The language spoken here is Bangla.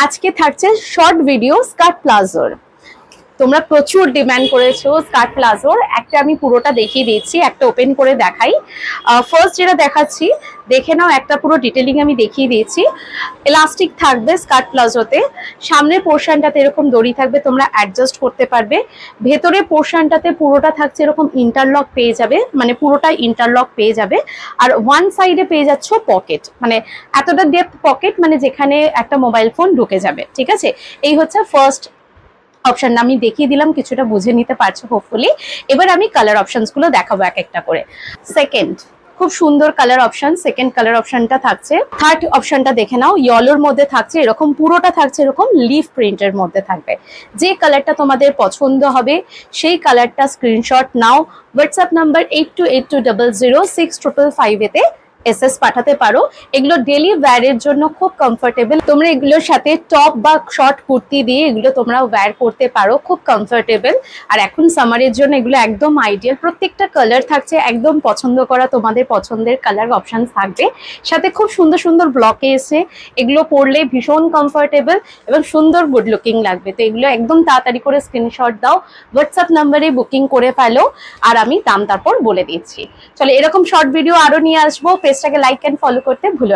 আজকে থাকছে শর্ট ভিডিও স্কার্ট প্লাজোর। তোমরা প্রচুর ডিমান্ড করেছো স্কার্ট প্লাজোর। একটা আমি পুরোটা দেখিয়ে দিচ্ছি, একটা ওপেন করে দেখাই। ফার্স্ট যেটা দেখাচ্ছি দেখে নাও, একটা পুরো ডিটেলিং আমি দেখিয়ে দিয়েছি। এলাস্টিক থাকবে স্কার্ট প্লাজোতে, সামনের পোর্শনটাতে এরকম দড়ি থাকবে, তোমরা অ্যাডজাস্ট করতে পারবে। ভেতরের পোর্শনটাতে পুরোটা থাকছে এরকম ইন্টারলক পেয়ে যাবে, মানে পুরোটা ইন্টারলক পেয়ে যাবে। আর ওয়ান সাইডে পেয়ে যাচ্ছ পকেট, মানে এতটা ডেপথ পকেট, মানে যেখানে একটা মোবাইল ফোন ঢুকে যাবে। ঠিক আছে, এই হচ্ছে ফার্স্ট অপশন। আমি দেখিয়ে দিলাম, কিছুটা বুঝে নিতে পারছো হোপফুলি। এবার আমি কালার অপশনস গুলো দেখাবো এক একটা করে। সেকেন্ড, খুব সুন্দর কালার অপশন, সেকেন্ড কালার অপশনটা থাকছে। থার্ড অপশনটা দেখে নাও, ইয়েলোর মধ্যে থাকছে, এরকম পুরোটা থাকছে এরকম লিফ প্রিন্টের মধ্যে থাকবে। যে কালারটা তোমাদের পছন্দ হবে সেই কালারটা স্ক্রিনশট নাও, হোয়াটসঅ্যাপ নাম্বার 8282006555 এতে এসএস পাঠাতে পারো। এগুলো ডেলি ওয়্যারের জন্য খুব কমফোর্টেবল। তোমরা এগুলোর সাথে টপ বা শর্ট কুর্তি দিয়ে এগুলো তোমরা ওয়্যার করতে পারো, খুব কমফোর্টেবল। আর এখন সামারের জন্য এগুলো একদম আইডিয়াল। প্রত্যেকটা কালার থাকছে একদম পছন্দ করা, তোমাদের পছন্দের কালার অপশন থাকবে। সাথে খুব সুন্দর সুন্দর ব্লকে এসে এগুলো পরলে ভীষণ কমফোর্টেবল এবং সুন্দর গুড লুকিং লাগবে। তো এগুলো একদম তাড়াতাড়ি করে স্ক্রিনশট দাও, হোয়াটসঅ্যাপ নাম্বারে বুকিং করে ফেলো, আর আমি দাম তারপর বলে দিচ্ছি। চলো, এরকম শর্ট ভিডিও আরো নিয়ে আসবো। পেজটাকে লাইক এন্ড ফলো করতে ভুলো